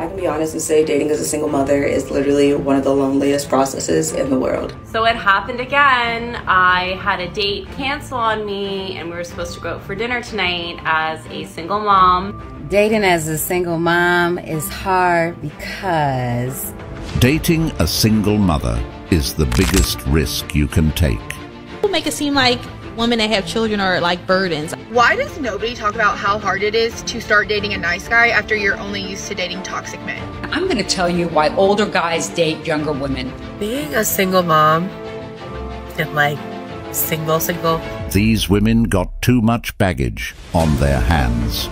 I can be honest and say dating as a single mother is literally one of the loneliest processes in the world. So it happened again. I had a date cancel on me and we were supposed to go out for dinner tonight as a single mom. Dating as a single mom is hard because dating a single mother is the biggest risk you can take. People make it seem like women that have children are like burdens. Why does nobody talk about how hard it is to start dating a nice guy after you're only used to dating toxic men? I'm going to tell you why older guys date younger women. Being a single mom and like single. These women got too much baggage on their hands.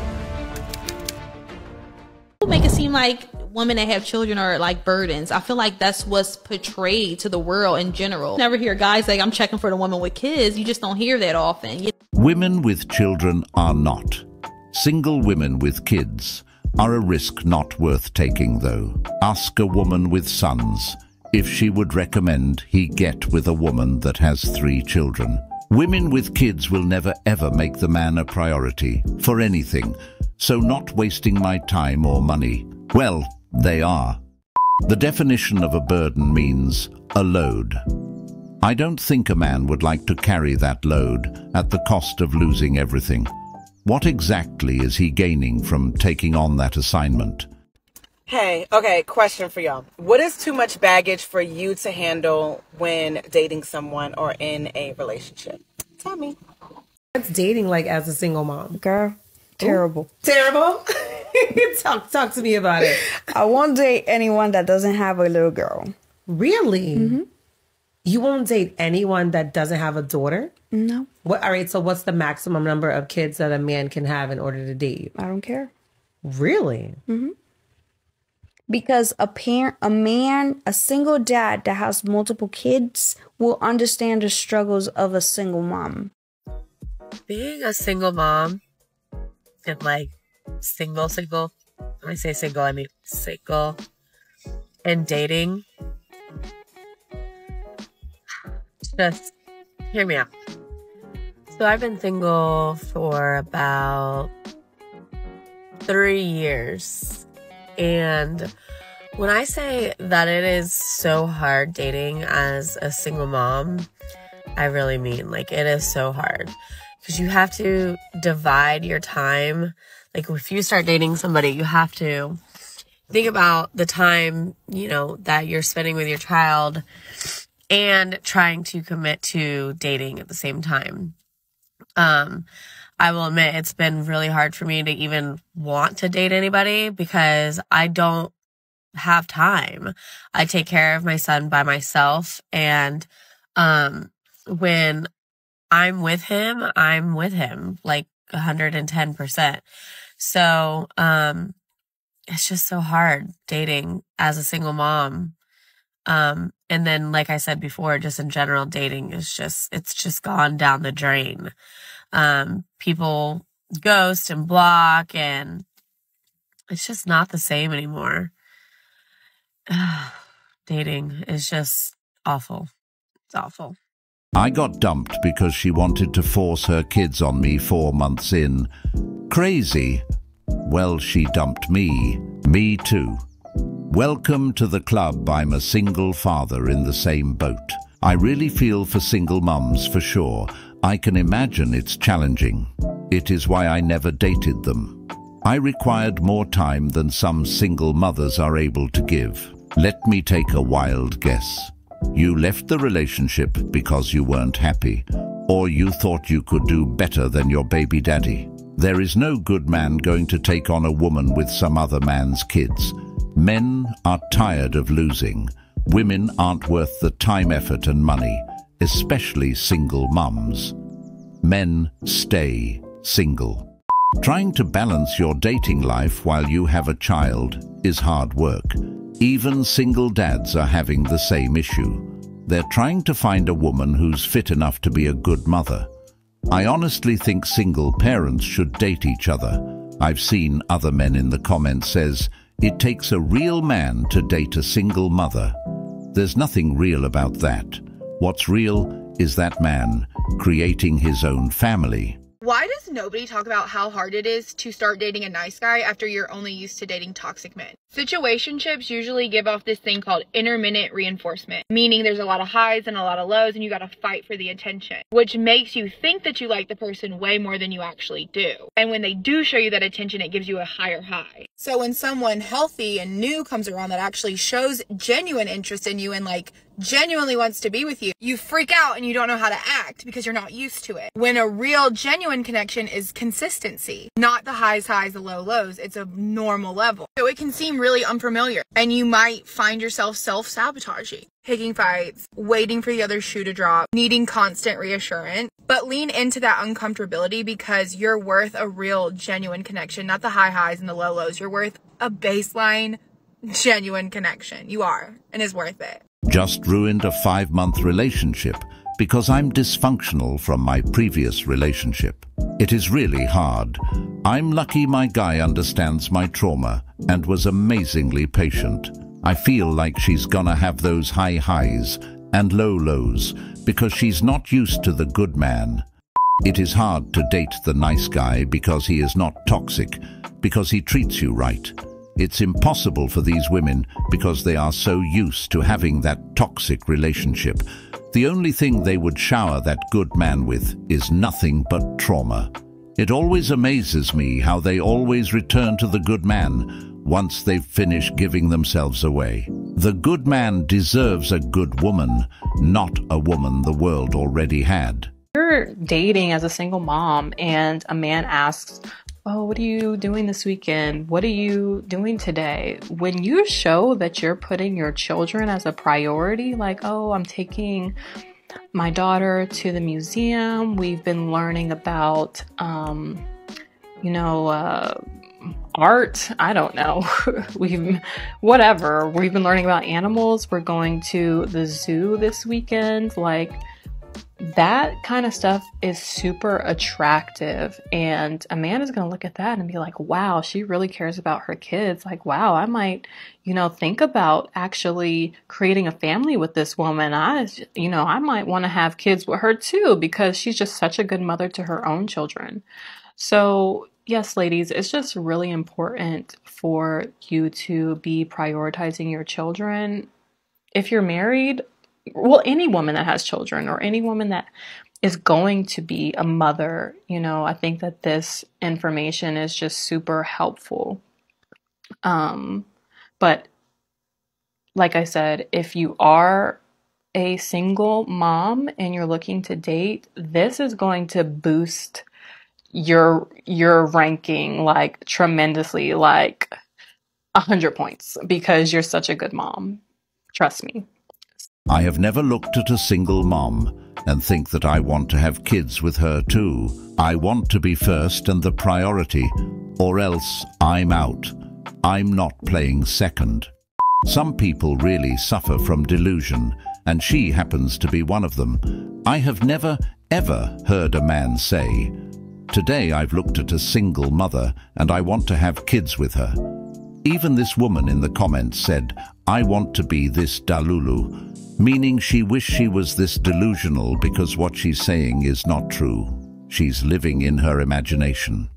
People make it seem like women that have children are like burdens. I feel like that's what's portrayed to the world in general. Never hear guys like, I'm checking for the woman with kids. You just don't hear that often. Women with children are not. Single women with kids are a risk not worth taking, though. Ask a woman with sons if she would recommend he get with a woman that has 3 children. Women with kids will never ever make the man a priority for anything, so not wasting my time or money. Well, they are. The definition of a burden means a load. I don't think a man would like to carry that load at the cost of losing everything. What exactly is he gaining from taking on that assignment? Hey, okay, question for y'all. What is too much baggage for you to handle when dating someone or in a relationship? Tell me. What's dating like as a single mom? Girl, terrible. Ooh. Terrible? Talk to me about it. I won't date anyone that doesn't have a little girl. Really? Mm-hmm. You won't date anyone that doesn't have a daughter? No. What? All right, so what's the maximum number of kids that a man can have in order to date you? I don't care. Really? Mm-hmm. Because a single dad that has multiple kids will understand the struggles of a single mom. Being a single mom and like single. When I say single, I mean single. And dating. Just hear me out. So I've been single for about 3 years. And when I say that it is so hard dating as a single mom, I really mean like it is so hard. Because you have to divide your time. Like if you start dating somebody, you have to think about the time, you know, that you're spending with your child and trying to commit to dating at the same time. I will admit it's been really hard for me to even want to date anybody because I don't have time. I take care of my son by myself. And when I'm with him like 110%. So it's just so hard dating as a single mom. And then, like I said before, just in general, dating is it's just gone down the drain. People ghost and block, and it's just not the same anymore. Dating is just awful. It's awful. I got dumped because she wanted to force her kids on me 4 months in. Crazy. Well, she dumped me. Me too. Welcome to the club. I'm a single father in the same boat. I really feel for single mums for sure. I can imagine it's challenging. It is why I never dated them. I required more time than some single mothers are able to give. Let me take a wild guess. You left the relationship because you weren't happy, or you thought you could do better than your baby daddy. There is no good man going to take on a woman with some other man's kids. Men are tired of losing. Women aren't worth the time, effort, and money, especially single mums. Men stay single. Trying to balance your dating life while you have a child is hard work. Even single dads are having the same issue. They're trying to find a woman who's fit enough to be a good mother. I honestly think single parents should date each other. I've seen other men in the comments says, it takes a real man to date a single mother. There's nothing real about that. What's real is that man creating his own family. Why does nobody talk about how hard it is to start dating a nice guy after you're only used to dating toxic men? Situationships usually give off this thing called intermittent reinforcement, meaning there's a lot of highs and a lot of lows and you gotta fight for the attention, which makes you think that you like the person way more than you actually do. And when they do show you that attention, it gives you a higher high. So when someone healthy and new comes around that actually shows genuine interest in you and like genuinely wants to be with you, you freak out and you don't know how to act because you're not used to it. When a real genuine connection is consistency, not the highs, the lows, it's a normal level. So it can seem really unfamiliar and you might find yourself self-sabotaging, picking fights, waiting for the other shoe to drop, needing constant reassurance. But lean into that uncomfortability because you're worth a real genuine connection, not the highs and the lows. You're worth a baseline genuine connection. You are, and it's worth it. Just ruined a 5-month relationship because I'm dysfunctional from my previous relationship. It is really hard. I'm lucky my guy understands my trauma and was amazingly patient. I feel like she's gonna have those high highs and low lows because she's not used to the good man. It is hard to date the nice guy because he is not toxic, because he treats you right. It's impossible for these women because they are so used to having that toxic relationship. The only thing they would shower that good man with is nothing but trauma. It always amazes me how they always return to the good man once they've finished giving themselves away. The good man deserves a good woman, not a woman the world already had. You're dating as a single mom and a man asks, "Oh, what are you doing this weekend? What are you doing today?" When you show that you're putting your children as a priority, like, "Oh, I'm taking my daughter to the museum. We've been learning about, art. I don't know. We've been learning about animals. We're going to the zoo this weekend." Like, that kind of stuff is super attractive, and a man is going to look at that and be like, "Wow, she really cares about her kids. Like, wow, I might, think about actually creating a family with this woman. I might want to have kids with her too because she's just such a good mother to her own children." So yes, ladies, it's just really important for you to be prioritizing your children. If you're married, well, any woman that has children or any woman that is going to be a mother, I think that this information is just super helpful. But like I said, if you are a single mom and you're looking to date, this is going to boost your ranking like tremendously, like 100 points, because you're such a good mom. Trust me. I have never looked at a single mom and think that I want to have kids with her too. I want to be first and the priority, or else I'm out. I'm not playing second. Some people really suffer from delusion, and she happens to be one of them. I have never, ever heard a man say, "Today I've looked at a single mother and I want to have kids with her." Even this woman in the comments said, "I want to be this dalulu," meaning she wished she was this delusional because what she's saying is not true. She's living in her imagination.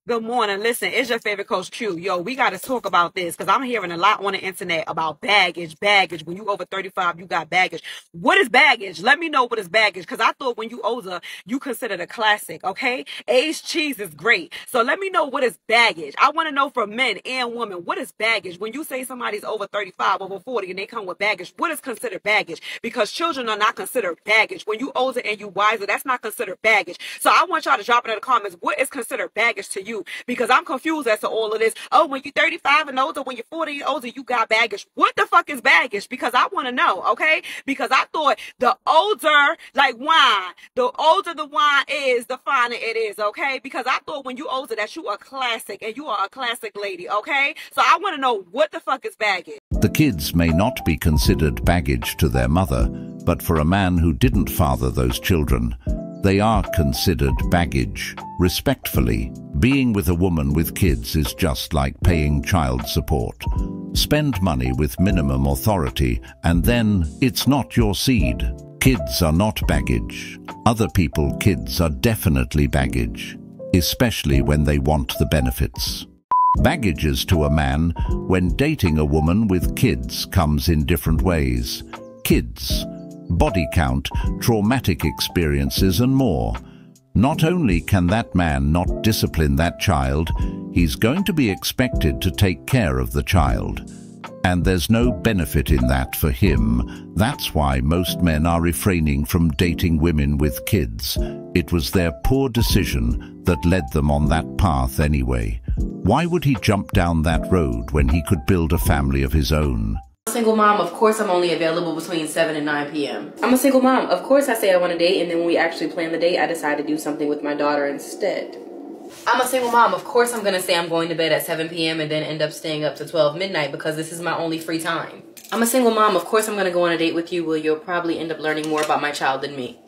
Good morning. Listen, it's your favorite Coach Q. Yo, we got to talk about this because I'm hearing a lot on the internet about baggage. When you over 35, you got baggage. What is baggage? Let me know what is baggage, because I thought when you older, you considered a classic, okay? Aged cheese is great. So let me know what is baggage. I want to know from men and women, what is baggage? When you say somebody's over 35, over 40, and they come with baggage, what is considered baggage? Because children are not considered baggage. When you older and you wiser, that's not considered baggage. So I want y'all to drop it in the comments. What is considered baggage to you? Because I'm confused as to all of this. Oh, when you're 35 and older, when you're 40 and older, you got baggage. What the fuck is baggage? Because I want to know, okay? Because I thought the older, like wine, the older the wine is, the finer it is, okay? Because I thought when you older that you are classic and you are a classic lady, okay? So I want to know what the fuck is baggage. The kids may not be considered baggage to their mother, but for a man who didn't father those children, they are considered baggage. Respectfully, being with a woman with kids is just like paying child support. Spend money with minimum authority, and then it's not your seed. Kids are not baggage. Other people's kids are definitely baggage, especially when they want the benefits. Baggages to a man when dating a woman with kids comes in different ways. Kids, body count, traumatic experiences and more. Not only can that man not discipline that child, he's going to be expected to take care of the child. And there's no benefit in that for him. That's why most men are refraining from dating women with kids. It was their poor decision that led them on that path anyway. Why would he jump down that road when he could build a family of his own? Single mom, of course I'm only available between 7 and 9 p.m. I'm a single mom. Of course I say I want to date, and then when we actually plan the date, I decide to do something with my daughter instead. I'm a single mom. Of course I'm going to say I'm going to bed at 7 p.m. and then end up staying up to 12 midnight because this is my only free time. I'm a single mom. Of course I'm going to go on a date with you where you'll probably end up learning more about my child than me.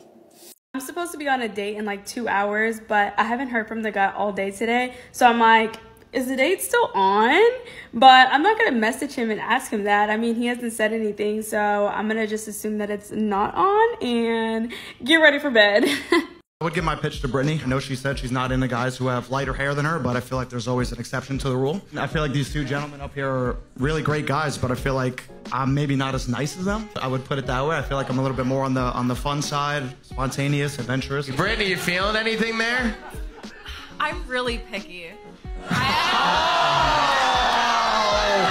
I'm supposed to be on a date in like 2 hours, but I haven't heard from the guy all day today. So I'm like, is the date still on? But I'm not going to message him and ask him that. I mean, he hasn't said anything, so I'm going to just assume that it's not on and get ready for bed. I would give my pitch to Brittany. I know she said she's not into guys who have lighter hair than her, but I feel like there's always an exception to the rule. I feel like these two gentlemen up here are really great guys, but I feel like I'm maybe not as nice as them. I would put it that way. I feel like I'm a little bit more on the fun side, spontaneous, adventurous. Brittany, you feeling anything there? I'm really picky. Oh,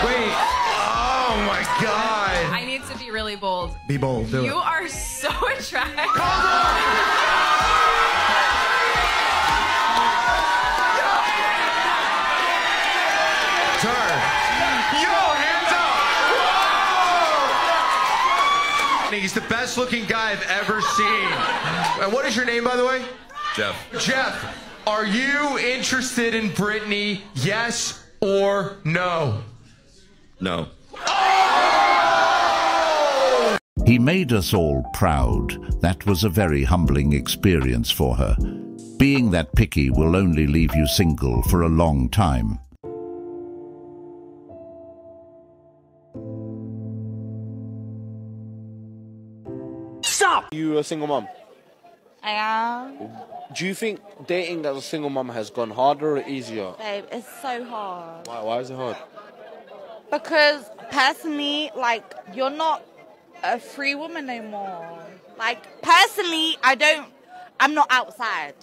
wait. Oh, my God. I need to be really bold. Be bold. Do it. You are so attractive. Turn. Yo, hands up. Whoa. He's the best looking guy I've ever seen. And what is your name, by the way? Jeff. Jeff. Are you interested in Brittany, yes or no? No. Oh! He made us all proud. That was a very humbling experience for her. Being that picky will only leave you single for a long time. Stop! You a single mom? I am. Do you think dating as a single mom has gone harder or easier? Babe, it's so hard. Why is it hard? Because personally, like, you're not a free woman no more. Like, personally, I'm not outside.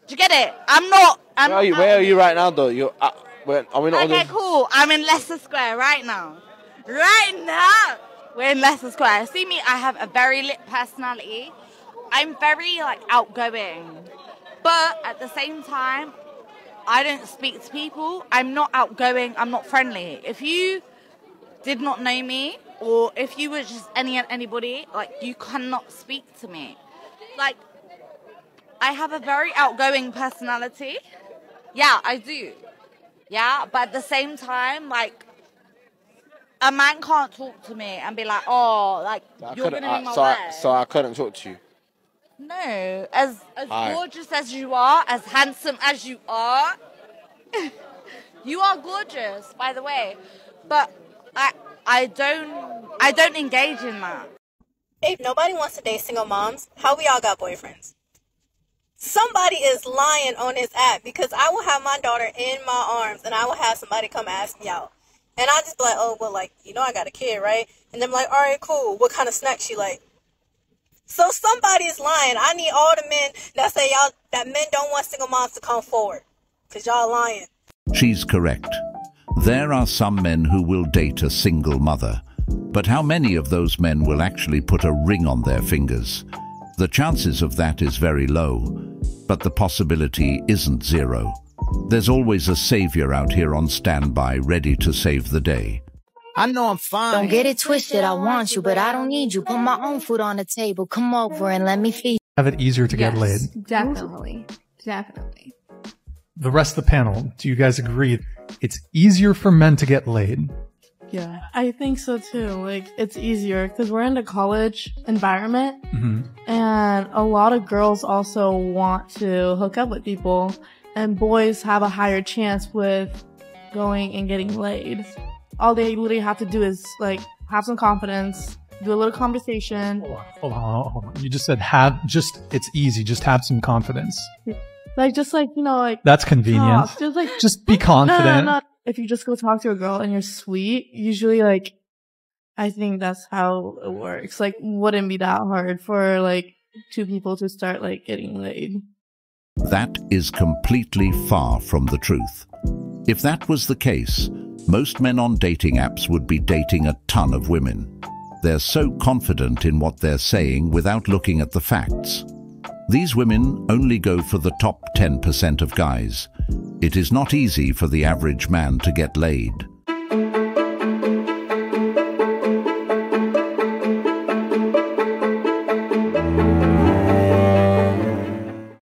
Do you get it? Where are you right now, though? Are we not okay, cool. I'm in Leicester Square right now. Right now, we're in Leicester Square. See me, I have a very lit personality. I'm very, like, outgoing. But at the same time, I don't speak to people. I'm not outgoing. I'm not friendly. If you did not know me, or if you were just anybody, like, you cannot speak to me. Like, I have a very outgoing personality. Yeah, I do. Yeah, but at the same time, like, a man can't talk to me and be like, oh, like, you're going to be my wife. So I couldn't talk to you? No, as gorgeous as you are, as handsome as you are, you are gorgeous, by the way. But I don't engage in that. If nobody wants to date single moms, how we all got boyfriends? Somebody is lying on this app, because I will have my daughter in my arms and I will have somebody come ask me out. And I'll just be like, oh, well, like, you know I got a kid, right? And then I'm like, all right, cool. What kind of snacks you like? So somebody is lying. I need all the men that say that men don't want single moms to come forward, because y'all lying. She's correct. There are some men who will date a single mother, but how many of those men will actually put a ring on their fingers? The chances of that is very low, but the possibility isn't zero. There's always a savior out here on standby, ready to save the day. I know I'm fine. Don't get it twisted, I want you, but I don't need you. Put my own food on the table. Come over and let me feed you. Have it easier to get laid. Definitely. Definitely. The rest of the panel, do you guys agree it's easier for men to get laid? Yeah, I think so too. Like, it's easier because we're in the college environment, and a lot of girls also want to hook up with people, and boys have a higher chance with going and getting laid. All they literally have to do is, like, have some confidence do a little conversation. Hold on. You just said it's easy. Just have some confidence. Like, just like, like. That's convenient. Talk. Just be confident. No. If you just go talk to a girl and you're sweet, usually, like, I think that's how it works. Like, wouldn't be that hard for, like, two people to start, like, getting laid. That is completely far from the truth. If that was the case, most men on dating apps would be dating a ton of women. They're so confident in what they're saying without looking at the facts. These women only go for the top 10% of guys. It is not easy for the average man to get laid.